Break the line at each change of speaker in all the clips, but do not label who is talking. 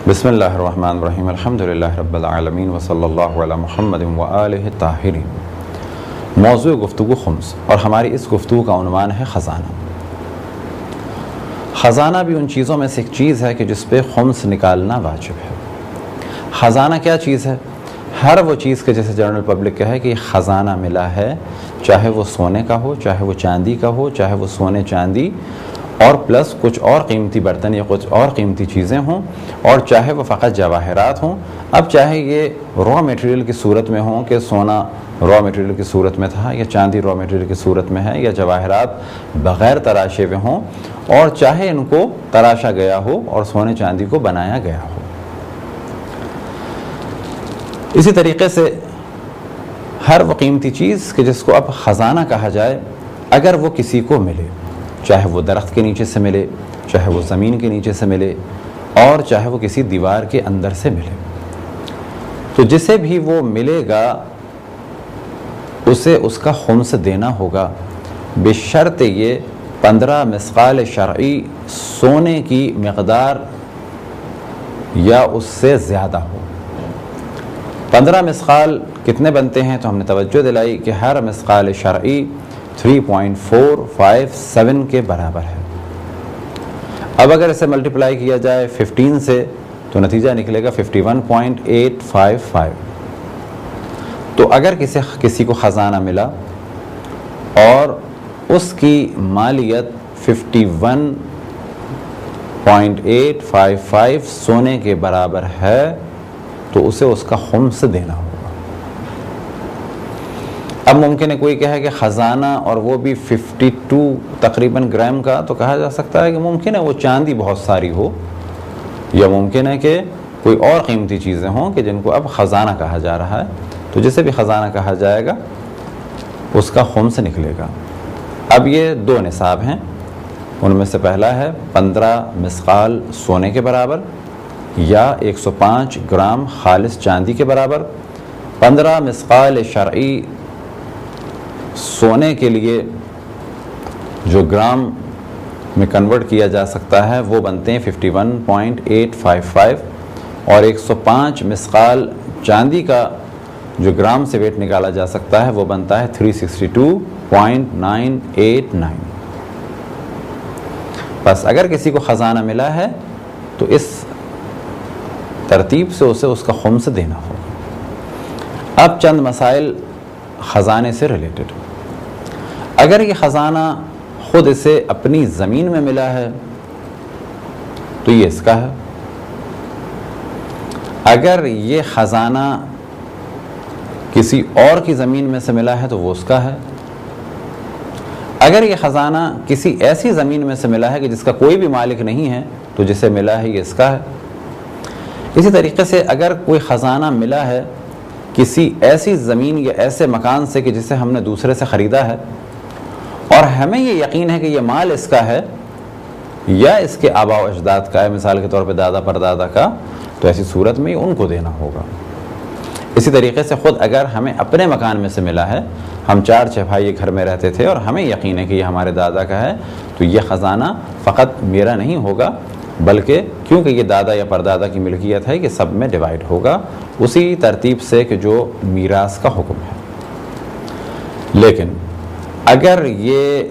بسم اللہ الرحمن الرحیم الحمدللہ رب العالمین وصلی اللہ علی محمد وآلہ الطاہرین۔ موضوع گفتگو خمس، اور ہماری اس گفتگو کا عنوان ہے خزانہ۔ خزانہ بھی ان چیزوں میں سے ایک چیز ہے کہ جس پہ خمس نکالنا واجب ہے۔ خزانہ کیا چیز ہے؟ ہر وہ چیز کے جیسے جنرل پبلک کا ہے کہ خزانہ ملا ہے، چاہے وہ سونے کا ہو، چاہے وہ چاندی کا ہو، چاہے وہ سونے چاندی اور پلس کچھ اور قیمتی برتن یا کچھ اور قیمتی چیزیں ہوں، اور چاہے وہ فقط جواہرات ہوں۔ اب چاہے یہ را میٹیریل کی صورت میں ہوں کہ سونا را میٹیریل کی صورت میں تھا، یا چاندی را میٹیریل کی صورت میں ہے، یا جواہرات بغیر تراشے ہوئے ہوں، اور چاہے ان کو تراشا گیا ہو اور سونے چاندی کو بنایا گیا ہو۔ اسی طریقے سے ہر وہ قیمتی چیز کہ جس کو اب خزانہ کہا جائے، اگر وہ کسی کو ملے، چاہے وہ درخت کے نیچے سے ملے، چاہے وہ زمین کے نیچے سے ملے، اور چاہے وہ کسی دیوار کے اندر سے ملے، تو جسے بھی وہ ملے گا اسے اس کا خمس دینا ہوگا، بشرط یہ 15 مثقال شرعی سونے کی مقدار یا اس سے زیادہ ہو۔ 15 مثقال کتنے بنتے ہیں؟ تو ہم نے توجہ دلائی کہ ہر مثقال شرعی 3.457 کے برابر ہے۔ اب اگر اسے ملٹیپلائی کیا جائے 15 سے تو نتیجہ نکلے گا 51.855۔ تو اگر کسی کو خزانہ ملا اور اس کی مالیت 51.855 سونے کے برابر ہے تو اسے اس کا خمس دینا ہوگا۔ اب ممکن ہے کوئی کہے کہ خزانہ اور وہ بھی 52 تقریباً گرام کا، تو کہا جا سکتا ہے کہ ممکن ہے وہ چاندی بہت ساری ہو، یا ممکن ہے کہ کوئی اور قیمتی چیزیں ہوں کہ جن کو اب خزانہ کہا جا رہا ہے، تو جسے بھی خزانہ کہا جائے گا اس کا خمس نکلے گا۔ اب یہ 2 نصاب ہیں، ان میں سے پہلا ہے 15 مثقال سونے کے برابر یا 105 گرام خالص چاندی کے برابر۔ 15 مثقال شرعی سونے کے لیے جو گرام میں کنورٹ کیا جا سکتا ہے وہ بنتے ہیں 51.855، اور 105 مثقال چاندی کا جو گرام سے ویٹ نکالا جا سکتا ہے وہ بنتا ہے 362.989۔ بس اگر کسی کو خزانہ ملا ہے تو اس ترتیب سے اسے اس کا خمس دینا ہوگا۔ اب چند مسائل خزانے سے ریلیٹڈ۔ اگر یہ خزانہ خود اسے اپنی زمین میں ملا ہے تو یہ اس کا ہے۔ اگر یہ خزانہ کسی اور کی زمین میں سے ملا ہے تو وہ اس کا ہے۔ اگر یہ خزانہ کسی ایسی زمین میں سے ملا ہے کہ جس کا کوئی بھی مالک نہیں ہے تو جسے ملا ہے یہ اس کا ہے۔ اسی طریقے سے اگر کوئی خزانہ ملا ہے کسی ایسی زمین یا ایسے مکان سے کہ جسے ہم نے دوسرے سے خریدا ہے، اور ہمیں یہ یقین ہے کہ یہ مال اس کا ہے یا اس کے آباء و اجداد کا ہے، مثال کے طور پہ دادا پردادا کا، تو ایسی صورت میں ان کو دینا ہوگا۔ اسی طریقے سے خود اگر ہمیں اپنے مکان میں سے ملا ہے، ہم 4 بھائی گھر میں رہتے تھے اور ہمیں یقین ہے کہ یہ ہمارے دادا کا ہے، تو یہ خزانہ فقط میرا نہیں ہوگا، بلکہ کیونکہ یہ دادا یا پردادا کی ملکیت ہے کہ سب میں ڈیوائیڈ ہوگا، اسی ترتیب سے کہ جو میراث کا حکم ہے۔ لیکن اگر یہ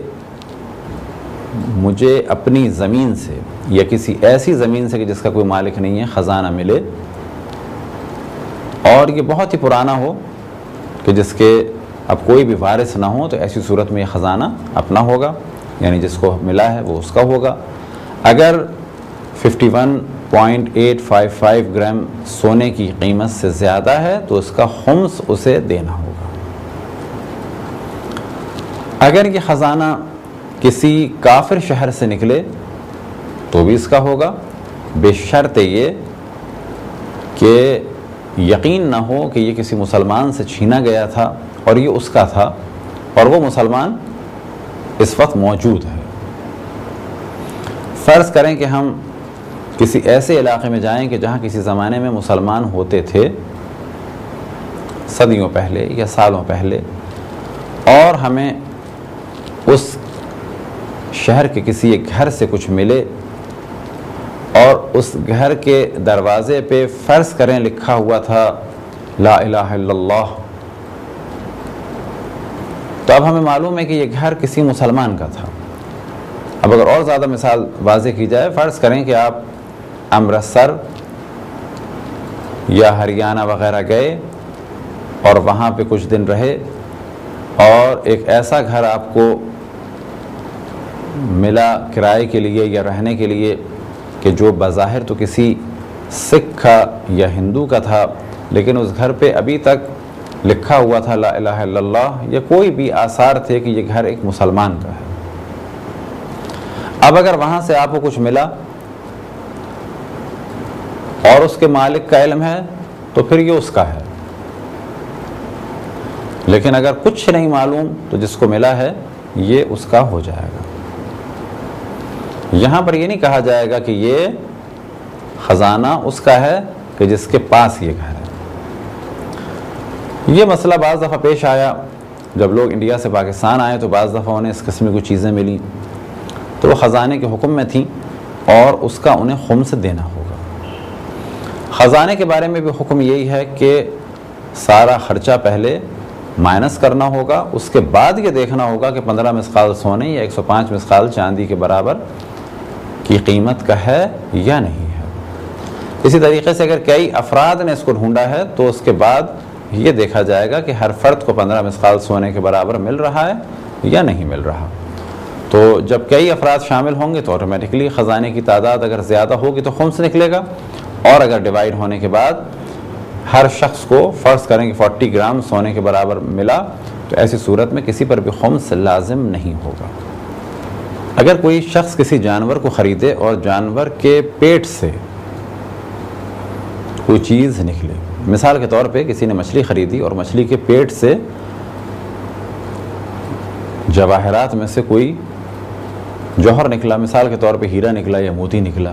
مجھے اپنی زمین سے یا کسی ایسی زمین سے کہ جس کا کوئی مالک نہیں ہے خزانہ ملے، اور یہ بہت ہی پرانا ہو کہ جس کے اب کوئی بھی وارث نہ ہو، تو ایسی صورت میں یہ خزانہ اپنا ہوگا، یعنی جس کو ملا ہے وہ اس کا ہوگا۔ اگر 51.855 گرام سونے کی قیمت سے زیادہ ہے تو اس کا خمس اسے دینا ہوگا۔ اگر یہ خزانہ کسی کافر شہر سے نکلے تو بھی اس کا ہوگا، بشرط یہ کہ یقین نہ ہو کہ یہ کسی مسلمان سے چھینا گیا تھا اور یہ اس کا تھا، اور وہ مسلمان اس وقت موجود ہے۔ فرض کریں کہ ہم کسی ایسے علاقے میں جائیں کہ جہاں کسی زمانے میں مسلمان ہوتے تھے، صدیوں پہلے یا سالوں پہلے، اور ہمیں اس شہر کے کسی ایک گھر سے کچھ ملے اور اس گھر کے دروازے پہ فرض کریں لکھا ہوا تھا لا الہ الا اللہ، تو اب ہمیں معلوم ہے کہ یہ گھر کسی مسلمان کا تھا۔ اب اگر اور زیادہ مثال واضح کی جائے، فرض کریں کہ آپ امرتسر یا ہریانہ وغیرہ گئے اور وہاں پہ کچھ دن رہے، اور ایک ایسا گھر آپ کو ملا کرائے کے لیے یا رہنے کے لیے کہ جو بظاہر تو کسی سکھ کا یا ہندو کا تھا، لیکن اس گھر پہ ابھی تک لکھا ہوا تھا لا الہ الا اللہ، یا کوئی بھی آثار تھے کہ یہ گھر ایک مسلمان کا ہے۔ اب اگر وہاں سے آپ کو کچھ ملا اور اس کے مالک کا علم ہے تو پھر یہ اس کا ہے، لیکن اگر کچھ نہیں معلوم تو جس کو ملا ہے یہ اس کا ہو جائے گا۔ یہاں پر یہ نہیں کہا جائے گا کہ یہ خزانہ اس کا ہے کہ جس کے پاس یہ گھر ہے۔ یہ مسئلہ بعض دفعہ پیش آیا جب لوگ انڈیا سے پاکستان آئے، تو بعض دفعہ انہیں اس قسم کی کچھ چیزیں ملیں تو وہ خزانے کے حکم میں تھیں اور اس کا انہیں خمس دینا ہوگا۔ خزانے کے بارے میں بھی حکم یہی ہے کہ سارا خرچہ پہلے مائنس کرنا ہوگا، اس کے بعد یہ دیکھنا ہوگا کہ 15 مثقال سونے یا 105 مثقال چاندی کے برابر کی قیمت کا ہے یا نہیں ہے۔ اسی طریقے سے اگر کئی افراد نے اس کو ڈھونڈا ہے تو اس کے بعد یہ دیکھا جائے گا کہ ہر فرد کو 15 مثقال سونے کے برابر مل رہا ہے یا نہیں مل رہا۔ تو جب کئی افراد شامل ہوں گے تو آٹومیٹکلی خزانے کی تعداد اگر زیادہ ہوگی تو خمس نکلے گا، اور اگر ڈیوائیڈ ہونے کے بعد ہر شخص کو فرض کریں کہ 40 گرام سونے کے برابر ملا تو ایسی صورت میں کسی پر بھی خمس لازم نہیں ہوگا۔ اگر کوئی شخص کسی جانور کو خریدے اور جانور کے پیٹ سے کوئی چیز نکلے، مثال کے طور پہ کسی نے مچھلی خریدی اور مچھلی کے پیٹ سے جواہرات میں سے کوئی جوہر نکلا، مثال کے طور پہ ہیرا نکلا یا موتی نکلا،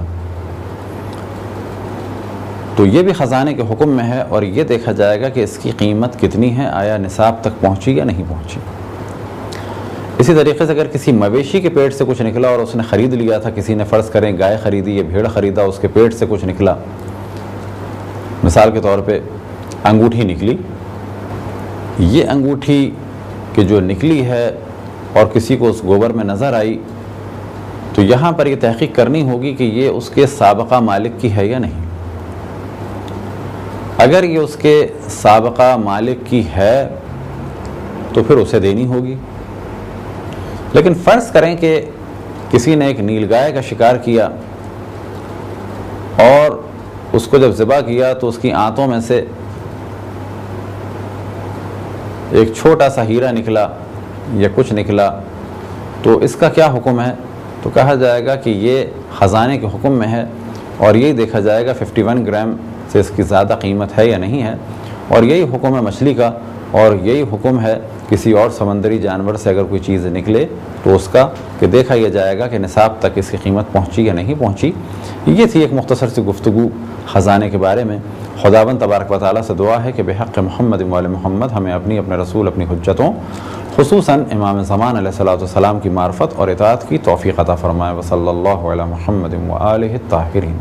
تو یہ بھی خزانے کے حکم میں ہے، اور یہ دیکھا جائے گا کہ اس کی قیمت کتنی ہے، آیا نصاب تک پہنچی یا نہیں پہنچی۔ اسی طریقے سے اگر کسی مویشی کے پیٹ سے کچھ نکلا اور اس نے خرید لیا تھا، کسی نے فرض کریں گائے خریدی یا بھیڑ خریدا، اس کے پیٹ سے کچھ نکلا، مثال کے طور پہ انگوٹھی نکلی، یہ انگوٹھی کہ جو نکلی ہے اور کسی کو اس گوبر میں نظر آئی تو یہاں پر یہ تحقیق کرنی ہوگی کہ یہ اس کے سابقہ مالک کی ہے یا نہیں۔ اگر یہ اس کے سابقہ مالک کی ہے تو پھر اسے دینی ہوگی، لیکن فرض کریں کہ کسی نے ایک نیل گائے کا شکار کیا اور اس کو جب ذبح کیا تو اس کی آنتوں میں سے ایک چھوٹا سا ہیرا نکلا یا کچھ نکلا، تو اس کا کیا حکم ہے؟ تو کہا جائے گا کہ یہ خزانے کے حکم میں ہے، اور یہی دیکھا جائے گا 51 گرام سے اس کی زیادہ قیمت ہے یا نہیں ہے، اور یہی حکم ہے مچھلی کا، اور یہی حکم ہے کسی اور سمندری جانور سے اگر کوئی چیز نکلے تو اس کا کہ دیکھا یہ جائے گا کہ نصاب تک اس کی قیمت پہنچی یا نہیں پہنچی۔ یہ تھی ایک مختصر سی گفتگو خزانے کے بارے میں۔ خداوند تبارک و تعالیٰ سے دعا ہے کہ بحق محمد و آل محمد ہمیں اپنے رسول اپنی حجتوں خصوصاً امام زمان علیہ السلام کی معرفت اور اطاعت کی توفیق عطا فرمائے۔ وصلی اللہ علی محمد و آلہ الطاہرین۔